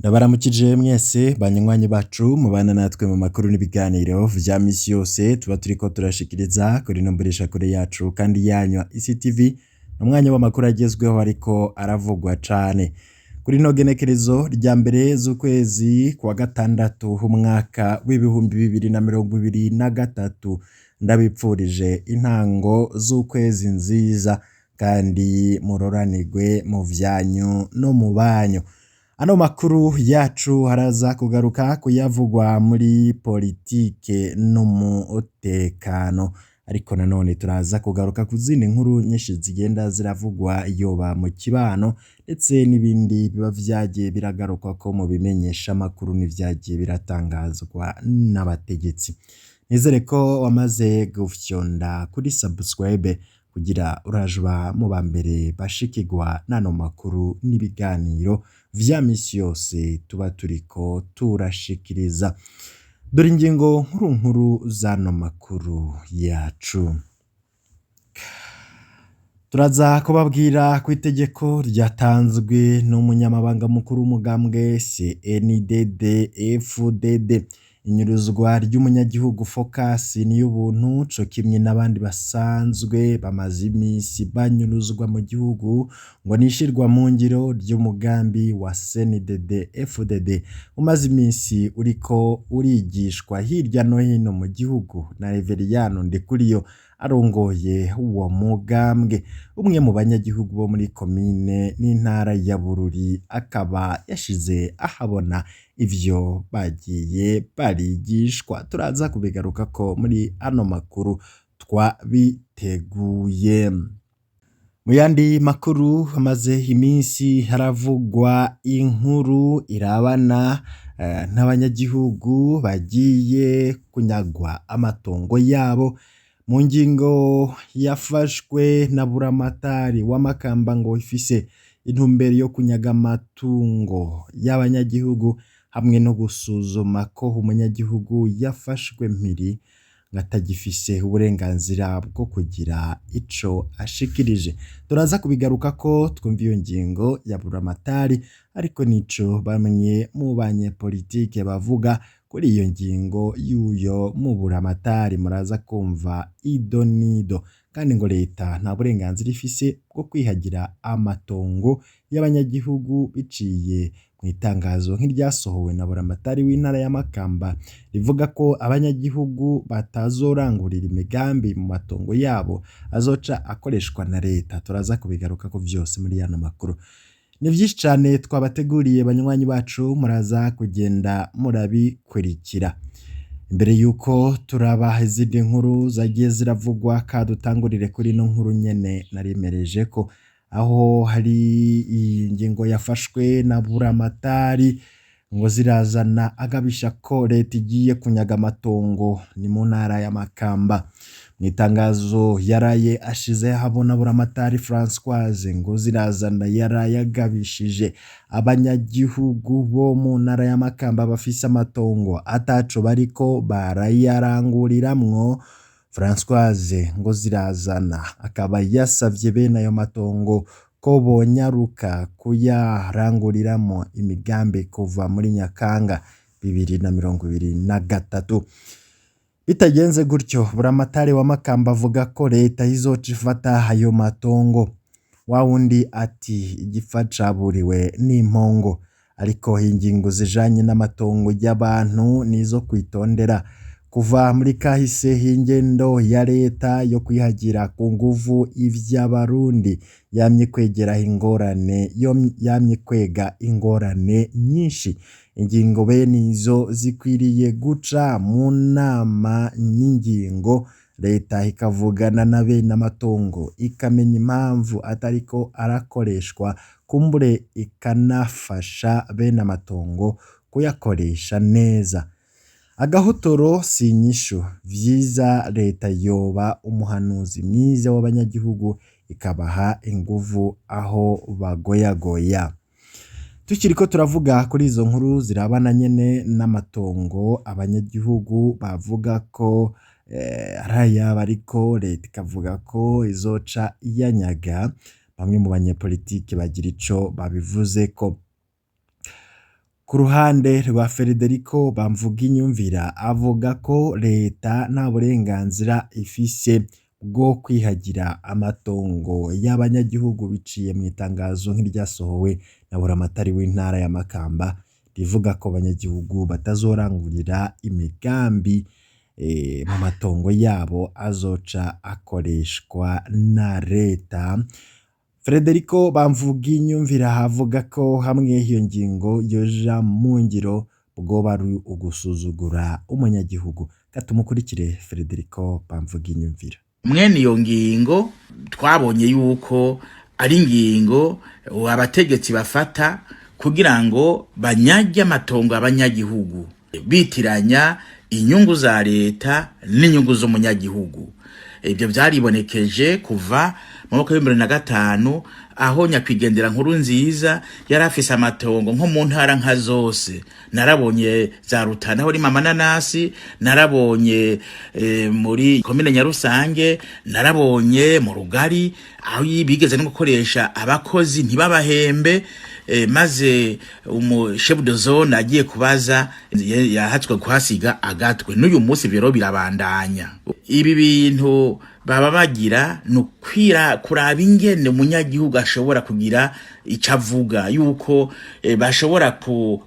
Ndabaramukije mwese banywanyi bacu mubana natwe mu makuru n'ibiganiro vya misi yose tuba turiko turashikiriza kuri ino mboneshakure yacu kandi yanyu ICTV, n'umwanya w'amakuru agezweho ariko aravugwa cane. Kuri ino genekerezo rya mbere z'ukwezi kwa gatandatu umwaka w'ibihumbi 2023, ndabipfurije intango z'ukwezi nziza kandi muroranirwe mu vyanyu no mu banyu. Ano makuru yacu haraza kugaruka kuyavugwa muri politike no mu mutekano, ariko nanone turaza kugaruka ku zindi nkuru nyinshi zigenda ziravugwa yoba mu kibano ndetse n'ibindi biba vyagiye biragaruka ko mu bimenyesha makuru n'ivyagiye biratangazwa n'abategetsi. Nizere ko wamaze gufyonda kuri subscribe kugira urajuba mu bambere bashikirwa n'ano makuru n'ibiganiro vya misi yose tuba turiko turashikiriza. Dore ingingo nkuru zano makuru yacu. Turaza kubabwira ku itegeko ryatanzwe n'umunyamabanga mukuru w'umugambwe CNDD-FDD, inyuruzwa ry'umunyagihugu Focus Niyubuntu co kimwe n'abandi basanzwe bamaze imisi banyuruzwa mu gihugu ngo nishirwa mu ngiro ry'umugambi wa CNDD-FDD umaze imisi uriko urigishwa hirya no hino mu gihugu na Reveriyano Ndikuriyo arongoye uwo mugambwe. Umwe mu banyagihugu bo muri komine n'intara ya Bururi akaba yashize ahabona ivyo bagiye barigishwa. Turaza kubigaruka ko muri ano makuru twabiteguye. Mu yandi makuru hamaze iminsi haravugwa inkuru irabana n'abanyagihugu bagiye kunyagwa amatongo yabo mu ngingo yafashwe na buramatari wa Makamba ngo ifise intumbero yo kunyaga amatungo y'abanyagihugu hamwe no gusuzuma ko umunyagihugu yafashwe mpiri ngatagifise uburenganzira bwo kugira ico ashikirije. Turaza kubigaruka ko twumva iyo ngingo ya buramatari, ariko nico bamwe mu banyepolitike bavuga kuri iyo ngingo y'uyo mu buramatari. Muraza kumva ido nido, kandi ngo leta nta burenganzira ifise bwo kwihagira amatongo y'abanyagihugu biciye mu itangazo nk'iryasohowe na buramatari w'intara ya Makamba rivuga ko abanyagihugu batazorangurira imigambi mu matongo yabo azoca akoreshwa na leta. Turaza kubigaruka ko vyose muri yana makuru. Ni vyinshi cane twabateguriye banywanyi bacu, muraza kugenda murabikurikira. Imbere yuko turabaha izindi nkuru zagiye ziravugwa, kadutangurire kuri no nkuru nyene narimereje ko aho hari ingingo yafashwe na buramatari ngo zirazana agabisha ko leta igiye kunyaga amatongo ni mu ntara ya Makamba. Mwitangazo yaraye ashize habona buramatari Françoise ngo zirazana yaraye agabishije abanyagihugu bo mu ntara ya Makamba bafise amatongo ataco bariko barayaranguriramwo. Françoise ngo zirazana akaba yasavye bene ayo matongo ko bonyaruka kuyaranguriramo imigambi kuva muri Nyakanga 2023. Bitagenze gutyo buramatari wa Makamba avuga ko leta izoca ifata ayo matongo. Wawundi ati igifaca buriwe n'impongo, ariko ingingo zijanye n'amatongo y'abantu nizo kwitondera. Kuva muri kahise ingendo ya leta yo kwihagira ku nguvu ivy'abarundi yamye kwegera ingorane, yamye kwega ingorane nyinshi. Ingingo bene izo zikwiriye guca mu nama n'ingingo, leta ikavugana na bene amatongo ikamenya impamvu atariko arakoreshwa, kumbure ikanafasha bene amatongo kuyakoresha neza. Agahotoro si inyishu, vyiza leta yoba umuhanuzi mwiza w'abanyagihugu ikabaha inguvu aho bagoyagoya. Tukiriko turavuga kuri izo nkuru zirabana nyene n'amatongo, abanyagihugu bavuga ko araya bariko leta ikavuga ko izoca iyanyaga. Bamwe mu banyepolitike bagira ico babivuzeko. Ku ruhande rwa Federico Bamvuginyumvira avuga ko leta nta burenganzira ifise bwo kwihagira amatongo y'abanyagihugu biciye mu itangazo nk'iryasohowe na buramatari w'intara ya Makamba rivuga ko abanyagihugu batazorangurira imigambi mu matongo yabo azoca akoreshwa na leta. Federico Bamvuginyumvira avuga ko hamwe iyo ngingo yoja mu ngiro bwoba ari ugusuzugura umunyagihugu. Katumukurikire Federico Bamvuginyumvira. Mwene iyo ngingo twabonye yuko ari ingingo abategetsi bafata kugira ngo banyage amatongo abanyagihugu bitiranya inyungu za leta n'inyungu z'umunyagihugu. Ibyo byaribonekeje kuva mu mwaka wa 2005 aho nyakwigendera Nkurunziza yari afise amatongo nko mu ntara nka zose. Narabonye za Rutana aho Mama Nanasi, narabonye muri komine Nyarusange, narabonye mu Rugari aho bigeze no gukoresha abakozi ntibabahembe. Maze chef de zone agiye kubaza yahatswe kuhasiga agatwe. N'uyu munsi biro birabandanya. Ibi bintu baba bagira nukwira kuraba ingene umunyagihugu ashobora kugira icavuga yuko bashobora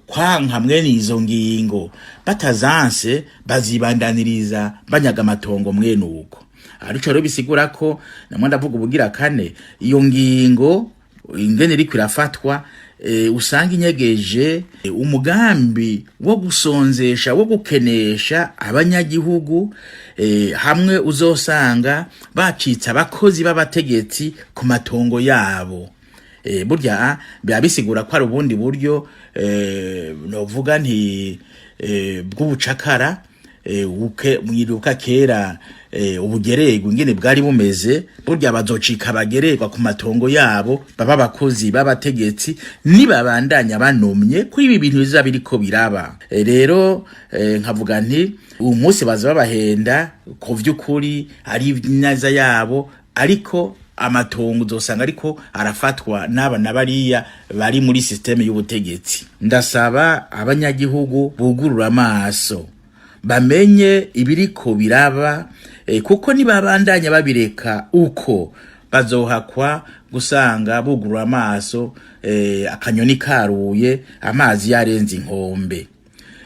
kwanka mwene izo ngingo batazanse bazibandaniriza banyaga amatongo mwene uko. Arico rero bisigura ko namwe ndavuga ubugira kane iyo ngingo ingene iri kwirafatwa usanga inyegeje umugambi wo gusonzesha wo gukenesha abanyagihugu hamwe uzosanga bacitse abakozi b'abategetsi ku matongo yabo. Burya byabisigura ko ari ubundi buryo novuga nti bw'ubucakara mwiruka kera ubugerego ingene bwari bumeze. Burya bazocika bagererwa ku matongo yabo baba bakozi b'abategetsi nibabandanya banomye kuri ibi bintu biza biriko biraba. Rero nkavuga nti uyu munsi baza babahenda ku vy'ukuri ari naza yabo, ariko amatongo uzosanga ariko arafatwa n'aba nabariya bari muri systeme y'ubutegetsi. Ndasaba abanyagihugu bugurura amaso bamenye ibiriko biraba, kuko nibabandanya babireka uko bazohakwa gusanga bugurura amaso akanyoni karuye amazi yarenze inkombe.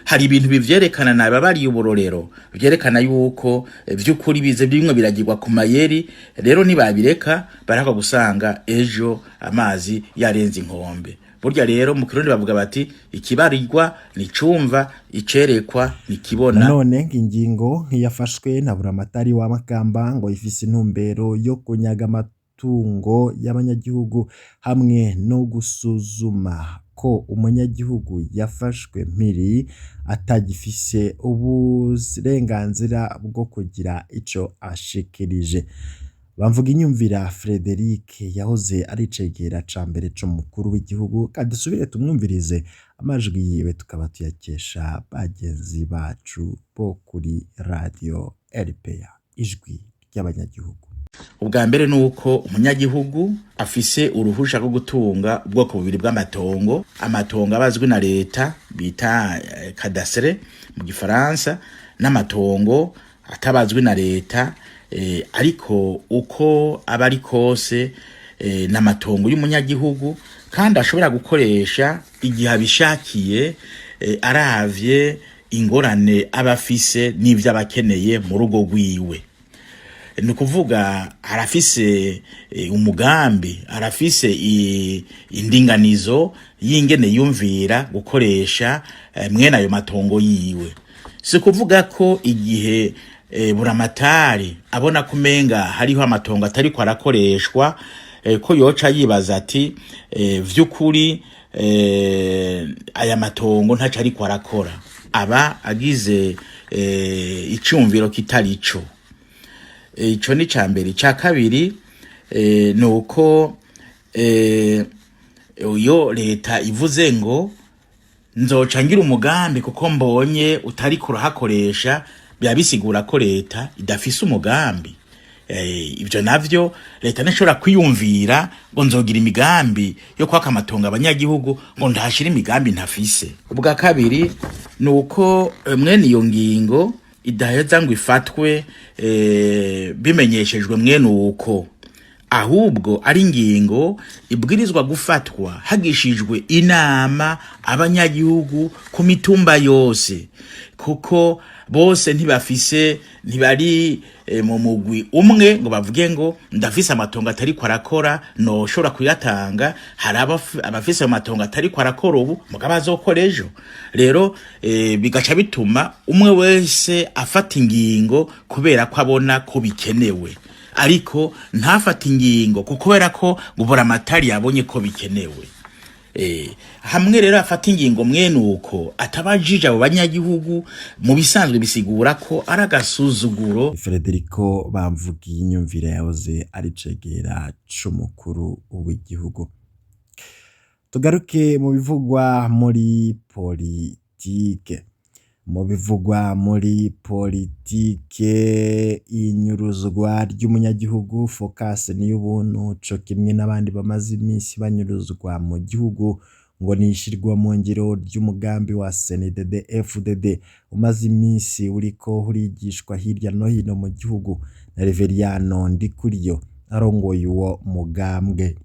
Hari ibintu bivyerekana naba bari uburorero byerekana yuko vy'ukuri bize bimwe biragirwa ku mayeri. Rero nibabireka baraka gusanga ejo amazi yarenze inkombe. Burya rero mu Kirundi bavuga bati ikibarirwa nicumva icerekwa nikibona. Nanone ingingo yafashwe na buramatari wa Makamba ngo ifise intumbero yo kunyaga amatungo y'abanyagihugu hamwe no gusuzuma ko umunyagihugu yafashwe mpiri atagifise uburenganzira bwo kugira ico ashikirije. Bamvuginyumvira Frederic yahoze ari cegera ca mbere co mukuru w'igihugu. Kadusubire tumwumvirize amajwi yiwe tukaba tuyakesha bagenzi bacu bo kuri radio RPA ijwi ry'abanyagihugu. Ubwa mbere nuko umunyagihugu afise uruhusha rwo gutunga ubwoko bubiri bw'amatongo. Amatongo abazwi na leta bita cadastre mu Gifaransa, n'amatongo atabazwi na leta ariko uko abari kose n'amatongo y'umunyagihugu kandi ashobora gukoresha igihe abishakiye aravye ingorane abafise n'ivyo abakeneye mu rugo rwiwe. Nukuvuga arafise umugambi, arafise indinganizo y'ingene yumvira gukoresha mwene ayo matongo yiwe. Si kuvuga ko igihe buramatari abona kumenga hariho amatongo atari ko arakoreshwa ko yoca yibaza ati vy'ukuri aya matongo ntaca ariko arakora. Aba agize icumviro kitarico. Ico ni cambere. Ca kabiri nuko uyo leta ivuze ngo nzoca ngira umugambi kuko mbonye utari kurahakoresha, byabisigura ko leta idafise umugambi. Ibyo navyo leta ntishobora kwiyumvira ngo nzogira imigambi yo kwaka amatongo abanyagihugu ngo ndashira imigambi ntafise. Ubwa kabiri nuko mwene iyo ngingo idaheza ngo ifatwe bimenyeshejwe mwene uko, ahubwo ari ingingo ibwirizwa gufatwa hagishijwe inama abanyagihugu ku mitumba yose, kuko bose ntibari mu mugwi umwe ngo bavuge ngo ndafise amatongo atari ko arakora no shobora kuyatanga. Hari abafise amatongo atari ko arakora ubu mugabo azokora ejo. Rero bigaca bituma umwe wese afata ingingo kubera ko abona ko bikenewe, ariko ntafata ingingo kubera ko gubora amatari yabonye ko bikenewe. Hamwe rero afata ingingo mwene uko atabajije abo banyagihugu, mu bisanzwe bisigura ko ari agasuzuguro. Federico Bamvugiye inyumvire yahoze ari cegera c'umukuru w'igihugu. Tugaruke mu bivugwa muri politike. Mu bivugwa muri politike, inyuruzwa ry'umunyagihugu Focus Niyubuntu co kimwe n'abandi bamaze iminsi banyuruzwa mu gihugu ngo nishirwa mu ngiro ry'umugambi wa CNDD FDD umaze iminsi uriko urigishwa hirya no hino mu gihugu na Reveriyano Ndikuriyo arongoye uwo mugambwe.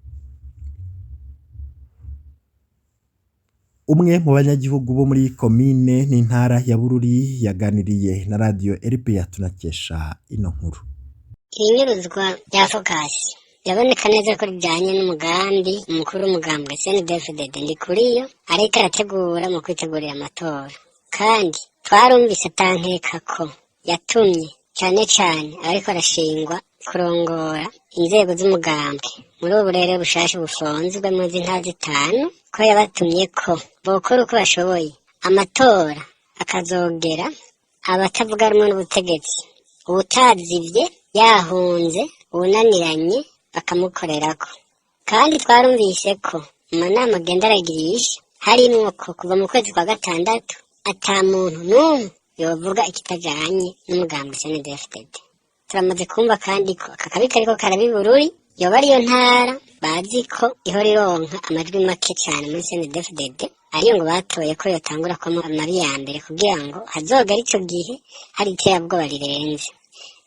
Umwe mu banyagihugu bo muri komine n'intara ya Bururi yaganiriye na radio RPA tunakesha ino nkuru. Inyuruzwa rya Focus yaboneka neza ko rijanye n'umugambi umukuru w'umugambwe CNDD-FDD Ndikuriyo ariko arategura mu kwitegurira amatora, kandi twarumvise atankeka ko yatumye cane ariko arashingwa kurongora inzego z'umugambwe muri ubu rero bushasha bufonzwe mu ntara zitanu, ko yabatumye ko bokora uko bashoboye amatora akazogera abatavuga rumwe n'ubutegetsi, ubutazivye yahunze ubunaniranye bakamukorerako. Kandi twarumvise ko mu nama agenda aragirisha harimwo ko kuva mu kwezi kwa gatandatu ata muntu n'umwe yovuga ikitajanye n'umugambi CNDD-FDD. Turamaze kumva kandi ko akakabi kariko karabi Bururi yoba ariyo ntara bazi ko ihora ironka amajwi make cyane muri CNDD-FDD, ariyo ngo batoye ko yotangura ko amabi ya mbere kugira ngo hazogera ico gihe hari iterabwoba rirenze.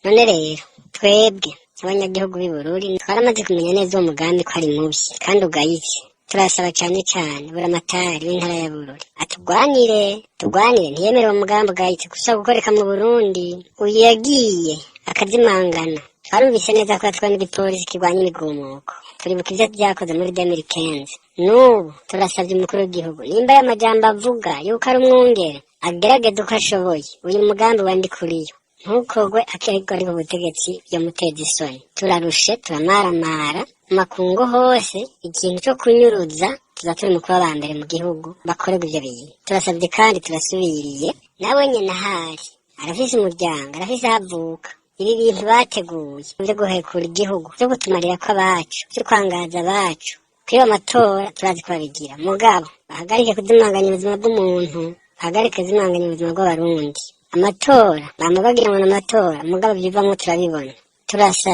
None rero twebwe abanyagihugu b'i Bururi twaramaze kumenya neza uwo mugambi ko ari mubi kandi ugayitse. Turasaba cyane buramatari w'intara ya Bururi tugwanire ntiyemere uwo mugambi ugayitse gusa gukoreka mu Burundi. Uyu yagiye akazimangana. Twarumvise neza ko yatwaye n'igipolisi kirwanya imigumuko, turibuka ivyo vyakoze muri 2015. N'ubu turasavye umukuru w'igihugu nimba y'amajambo avuga yuko ari umwungere agerageza uko ashoboye uyu mugambi wa Ndikuriyo ntukogwe akiriko ari ku butegetsi yo muteza isoni. Turarushe turamaramara makungu hose ikintu cyo kunyuruza tuzaturi mu kuba bambere mu gihugu bakorerwa ivyo bintu. Turasavye kandi turasubiriye nawe nyene ahari arafise umuryango arafise ahavuka. Ibi bintu bateguye byo guhekura igihugu byo gutumarira ko abacu byo kwangaza abacu kwiba amatora turazi ko babigira, mugabo bahagarike kuzimanganya ubuzima bw'umuntu, bahagarike kuzimanganya ubuzima bw'abarundi. Amatora bama bagira ngo n'amatora mugabo byivamwo turabibona.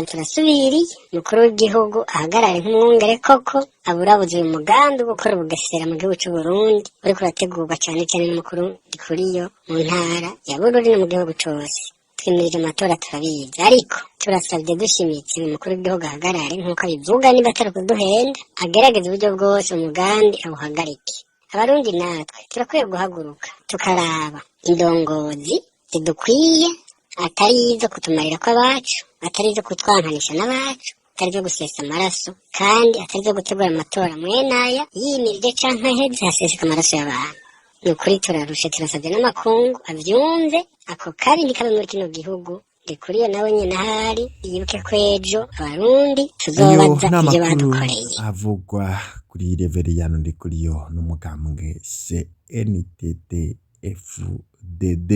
Turasubiriye umukuru w'igihugu ahagarare nk'umwungere koko aburabuze uyu mugambi gukora ubugesera mu gihugu cy'u Burundi uriko urategurwa cyane n'umukuru Ndikuriyo mu ntara ya Bururi no mu gihugu cose. Twimirije amatora turabizi, ariko turasabye dushimitse umukuru w'igihugu ahagarare nk'uko abivuga, niba atari kuduhenda agerageza uburyo bwose umugambi awuhagarike. Abarundi natwe turakwiye guhaguruka tukaraba indongozi zidukwiye, atari izo kutumarira kw'abacu, atari izo kutwankanisha n'abacu, atari izo gusesa amaraso, kandi atari izo gutegura amatora mwenaya yimirije canke aheze haseseka amaraso y'abantu. Nukuri turarushe, turasabye n'amakungu avyumve ako kabi ntikabe muri kino gihugu. Ndikuriyo nawe nyene ahari yibuke ko ejo abarundi tuzobaza ivyo badukoreye. Avugwa kuri Reveriyano Ndikuriyo n'umugambwe CNDD-FDD.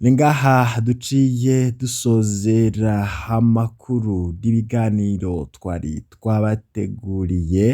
Ningaha duciye dusozera amakuru n'ibiganiro twari twabateguriye.